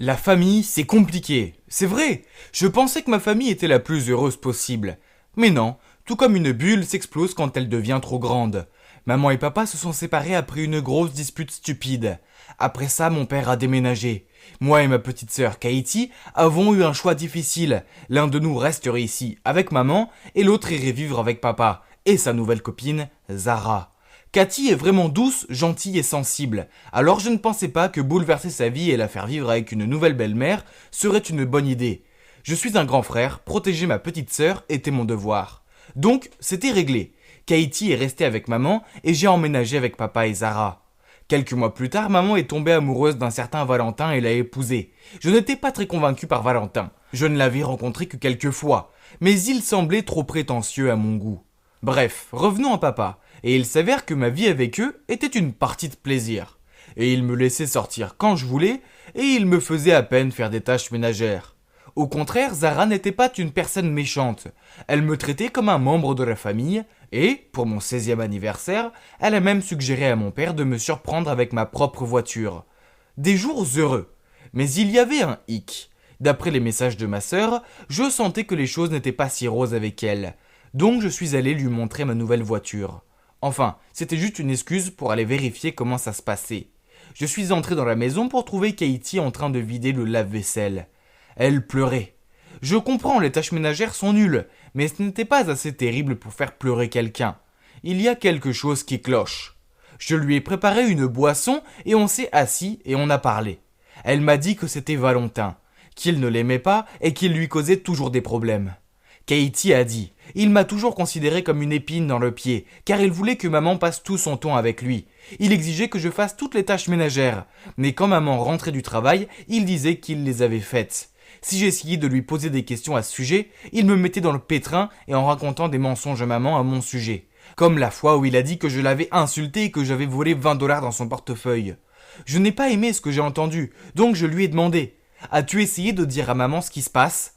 La famille, c'est compliqué. C'est vrai. Je pensais que ma famille était la plus heureuse possible. Mais non, tout comme une bulle s'explose quand elle devient trop grande. Maman et papa se sont séparés après une grosse dispute stupide. Après ça, mon père a déménagé. Moi et ma petite sœur Katie avons eu un choix difficile. L'un de nous resterait ici avec maman et l'autre irait vivre avec papa et sa nouvelle copine, Zara. Cathy est vraiment douce, gentille et sensible, alors je ne pensais pas que bouleverser sa vie et la faire vivre avec une nouvelle belle-mère serait une bonne idée. Je suis un grand frère, protéger ma petite sœur était mon devoir. Donc, c'était réglé. Katie est restée avec maman et j'ai emménagé avec papa et Zara. Quelques mois plus tard, maman est tombée amoureuse d'un certain Valentin et l'a épousé. Je n'étais pas très convaincu par Valentin. Je ne l'avais rencontré que quelques fois, mais il semblait trop prétentieux à mon goût. Bref, revenons à papa, et il s'avère que ma vie avec eux était une partie de plaisir. Et il me laissait sortir quand je voulais, et il me faisait à peine faire des tâches ménagères. Au contraire, Zara n'était pas une personne méchante. Elle me traitait comme un membre de la famille, et, pour mon 16e anniversaire, elle a même suggéré à mon père de me surprendre avec ma propre voiture. Des jours heureux. Mais il y avait un hic. D'après les messages de ma sœur, je sentais que les choses n'étaient pas si roses avec elle. Donc je suis allé lui montrer ma nouvelle voiture. Enfin, c'était juste une excuse pour aller vérifier comment ça se passait. Je suis entré dans la maison pour trouver Katie en train de vider le lave-vaisselle. Elle pleurait. Je comprends, les tâches ménagères sont nulles, mais ce n'était pas assez terrible pour faire pleurer quelqu'un. Il y a quelque chose qui cloche. Je lui ai préparé une boisson et on s'est assis et on a parlé. Elle m'a dit que c'était Valentin, qu'il ne l'aimait pas et qu'il lui causait toujours des problèmes. Katie a dit « Il m'a toujours considéré comme une épine dans le pied, car il voulait que maman passe tout son temps avec lui. Il exigeait que je fasse toutes les tâches ménagères, mais quand maman rentrait du travail, il disait qu'il les avait faites. Si j'essayais de lui poser des questions à ce sujet, il me mettait dans le pétrin et en racontant des mensonges à maman à mon sujet. Comme la fois où il a dit que je l'avais insulté et que j'avais volé 20 $ dans son portefeuille. Je n'ai pas aimé ce que j'ai entendu, donc je lui ai demandé « As-tu essayé de dire à maman ce qui se passe ?»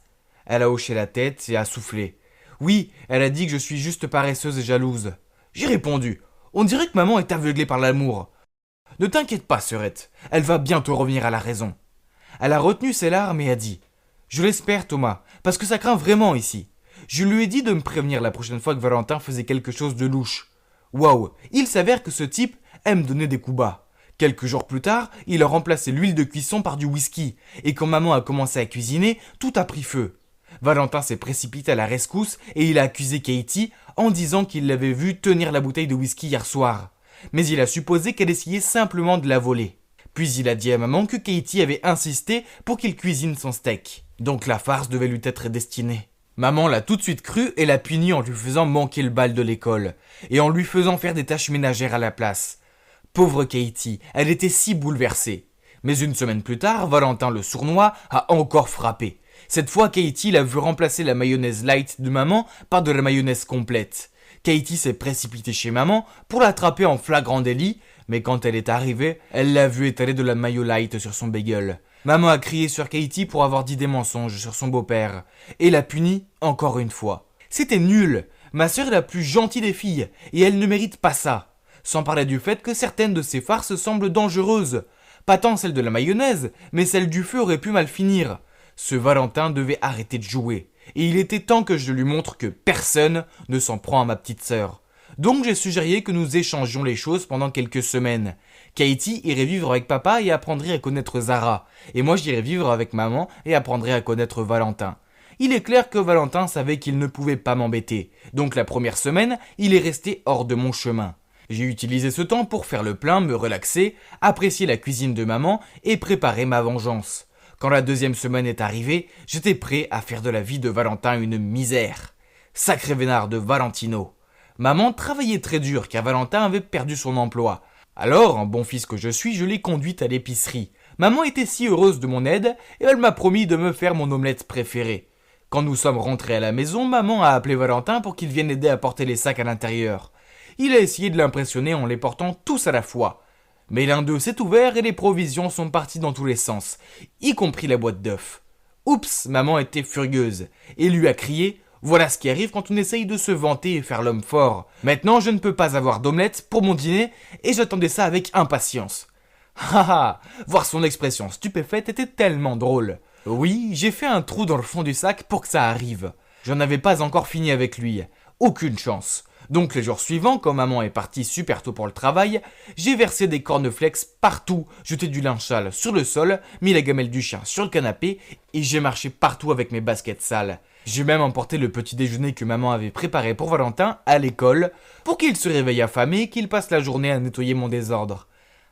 Elle a hoché la tête et a soufflé. Oui, elle a dit que je suis juste paresseuse et jalouse. J'ai répondu. On dirait que maman est aveuglée par l'amour. Ne t'inquiète pas, sœurette. Elle va bientôt revenir à la raison. Elle a retenu ses larmes et a dit. Je l'espère, Thomas, parce que ça craint vraiment ici. Je lui ai dit de me prévenir la prochaine fois que Valentin faisait quelque chose de louche. Waouh, il s'avère que ce type aime donner des coups bas. Quelques jours plus tard, il a remplacé l'huile de cuisson par du whisky, et quand maman a commencé à cuisiner, tout a pris feu. Valentin s'est précipité à la rescousse et il a accusé Katie en disant qu'il l'avait vue tenir la bouteille de whisky hier soir. Mais il a supposé qu'elle essayait simplement de la voler. Puis il a dit à maman que Katie avait insisté pour qu'il cuisine son steak. Donc la farce devait lui être destinée. Maman l'a tout de suite cru et l'a puni en lui faisant manquer le bal de l'école et en lui faisant faire des tâches ménagères à la place. Pauvre Katie, elle était si bouleversée. Mais une semaine plus tard, Valentin le sournois a encore frappé. Cette fois, Katie l'a vu remplacer la mayonnaise light de maman par de la mayonnaise complète. Katie s'est précipitée chez maman pour l'attraper en flagrant délit, mais quand elle est arrivée, elle l'a vu étaler de la mayo light sur son bagel. Maman a crié sur Katie pour avoir dit des mensonges sur son beau-père, et l'a punie encore une fois. C'était nul. Ma sœur est la plus gentille des filles, et elle ne mérite pas ça. Sans parler du fait que certaines de ses farces semblent dangereuses. Pas tant celle de la mayonnaise, mais celle du feu aurait pu mal finir. Ce Valentin devait arrêter de jouer, et il était temps que je lui montre que personne ne s'en prend à ma petite sœur. Donc j'ai suggéré que nous échangions les choses pendant quelques semaines. Katie irait vivre avec papa et apprendrait à connaître Zara, et moi j'irais vivre avec maman et apprendrais à connaître Valentin. Il est clair que Valentin savait qu'il ne pouvait pas m'embêter, donc la première semaine, il est resté hors de mon chemin. J'ai utilisé ce temps pour faire le plein, me relaxer, apprécier la cuisine de maman et préparer ma vengeance. Quand la deuxième semaine est arrivée, j'étais prêt à faire de la vie de Valentin une misère. Sacré vénard de Valentino. Maman travaillait très dur car Valentin avait perdu son emploi. Alors, en bon fils que je suis, je l'ai conduite à l'épicerie. Maman était si heureuse de mon aide et elle m'a promis de me faire mon omelette préférée. Quand nous sommes rentrés à la maison, maman a appelé Valentin pour qu'il vienne aider à porter les sacs à l'intérieur. Il a essayé de l'impressionner en les portant tous à la fois. Mais l'un d'eux s'est ouvert et les provisions sont parties dans tous les sens, y compris la boîte d'œufs. Oups, maman était furieuse et lui a crié « Voilà ce qui arrive quand on essaye de se vanter et faire l'homme fort. Maintenant, je ne peux pas avoir d'omelette pour mon dîner et j'attendais ça avec impatience. » Haha, voir son expression stupéfaite était tellement drôle. Oui, j'ai fait un trou dans le fond du sac pour que ça arrive. J'en avais pas encore fini avec lui. Aucune chance. Donc les jours suivants, quand maman est partie super tôt pour le travail, j'ai versé des cornflakes partout, jeté du linge sale sur le sol, mis la gamelle du chien sur le canapé et j'ai marché partout avec mes baskets sales. J'ai même emporté le petit déjeuner que maman avait préparé pour Valentin à l'école pour qu'il se réveille affamé et qu'il passe la journée à nettoyer mon désordre.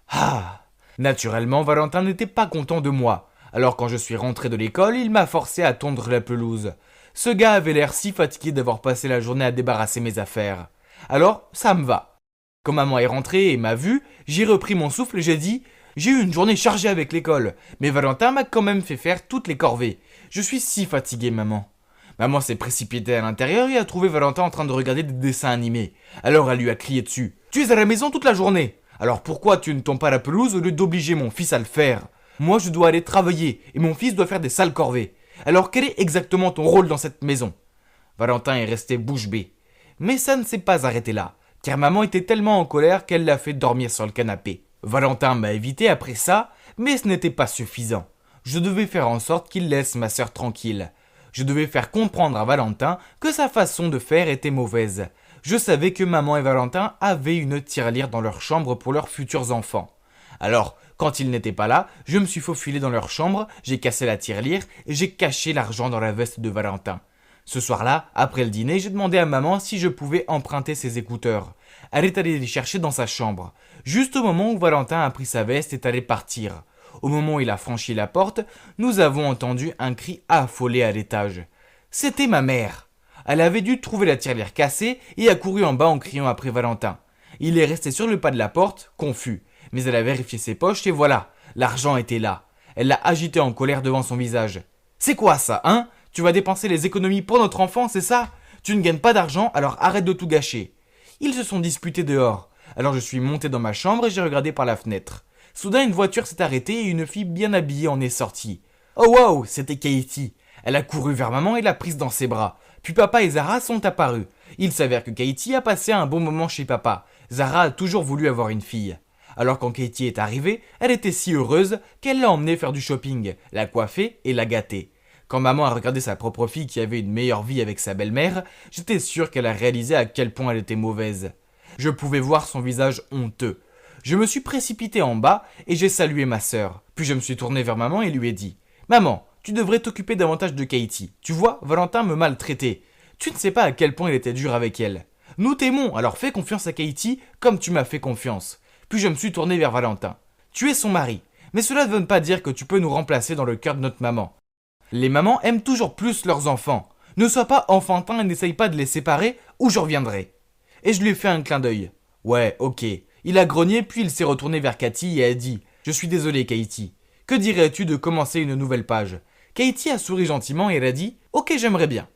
Ah! Naturellement, Valentin n'était pas content de moi. Alors quand je suis rentré de l'école, il m'a forcé à tondre la pelouse. Ce gars avait l'air si fatigué d'avoir passé la journée à débarrasser mes affaires. Alors, ça me va. Quand maman est rentrée et m'a vu, j'ai repris mon souffle et j'ai dit « J'ai eu une journée chargée avec l'école, mais Valentin m'a quand même fait faire toutes les corvées. Je suis si fatigué, maman. » Maman s'est précipitée à l'intérieur et a trouvé Valentin en train de regarder des dessins animés. Alors elle lui a crié dessus « Tu es à la maison toute la journée. Alors pourquoi tu ne tonds pas la pelouse au lieu d'obliger mon fils à le faire ? Moi je dois aller travailler et mon fils doit faire des sales corvées. Alors quel est exactement ton rôle dans cette maison ?» Valentin est resté bouche bée. Mais ça ne s'est pas arrêté là, car maman était tellement en colère qu'elle l'a fait dormir sur le canapé. Valentin m'a évité après ça, mais ce n'était pas suffisant. Je devais faire en sorte qu'il laisse ma sœur tranquille. Je devais faire comprendre à Valentin que sa façon de faire était mauvaise. Je savais que maman et Valentin avaient une tirelire dans leur chambre pour leurs futurs enfants. Alors, quand ils n'étaient pas là, je me suis faufilé dans leur chambre, j'ai cassé la tirelire et j'ai caché l'argent dans la veste de Valentin. Ce soir-là, après le dîner, j'ai demandé à maman si je pouvais emprunter ses écouteurs. Elle est allée les chercher dans sa chambre. Juste au moment où Valentin a pris sa veste et est allé partir. Au moment où il a franchi la porte, nous avons entendu un cri affolé à l'étage. C'était ma mère. Elle avait dû trouver la tirelire cassée et a couru en bas en criant après Valentin. Il est resté sur le pas de la porte, confus. Mais elle a vérifié ses poches et voilà, l'argent était là. Elle l'a agité en colère devant son visage. « C'est quoi ça, hein ? Tu vas dépenser les économies pour notre enfant, c'est ça ? Tu ne gagnes pas d'argent, alors arrête de tout gâcher. » Ils se sont disputés dehors. Alors je suis monté dans ma chambre et j'ai regardé par la fenêtre. Soudain, une voiture s'est arrêtée et une fille bien habillée en est sortie. Oh waouh, c'était Katie. Elle a couru vers maman et l'a prise dans ses bras. Puis papa et Zara sont apparus. Il s'avère que Katie a passé un bon moment chez papa. Zara a toujours voulu avoir une fille. Alors quand Katie est arrivée, elle était si heureuse qu'elle l'a emmenée faire du shopping, l'a coiffer et la gâter. Quand maman a regardé sa propre fille qui avait une meilleure vie avec sa belle-mère, j'étais sûr qu'elle a réalisé à quel point elle était mauvaise. Je pouvais voir son visage honteux. Je me suis précipité en bas et j'ai salué ma sœur. Puis je me suis tourné vers maman et lui ai dit « Maman, tu devrais t'occuper davantage de Katie. Tu vois, Valentin me maltraitait. Tu ne sais pas à quel point il était dur avec elle. Nous t'aimons, alors fais confiance à Katie comme tu m'as fait confiance. » Puis je me suis tourné vers Valentin. « Tu es son mari, mais cela ne veut pas dire que tu peux nous remplacer dans le cœur de notre maman. Les mamans aiment toujours plus leurs enfants. Ne sois pas enfantin et n'essaye pas de les séparer ou je reviendrai. » Et je lui ai fait un clin d'œil. « Ouais, ok. » Il a grogné puis il s'est retourné vers Cathy et a dit « Je suis désolé, Katie. Que dirais-tu de commencer une nouvelle page ?» Katie a souri gentiment et elle a dit « Ok, j'aimerais bien. »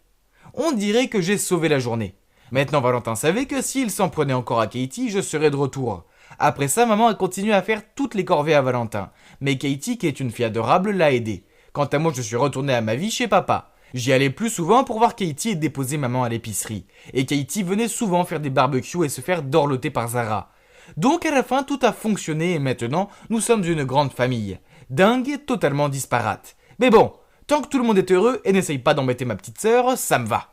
On dirait que j'ai sauvé la journée. Maintenant, Valentin savait que s'il s'en prenait encore à Katie, je serais de retour. Après ça, maman a continué à faire toutes les corvées à Valentin. Mais Katie, qui est une fille adorable, l'a aidé. Quant à moi, je suis retourné à ma vie chez papa. J'y allais plus souvent pour voir Katie et déposer maman à l'épicerie. Et Katie venait souvent faire des barbecues et se faire dorloter par Zara. Donc à la fin, tout a fonctionné et maintenant, nous sommes une grande famille. Dingue et totalement disparate. Mais bon, tant que tout le monde est heureux et n'essaye pas d'embêter ma petite sœur, ça me va.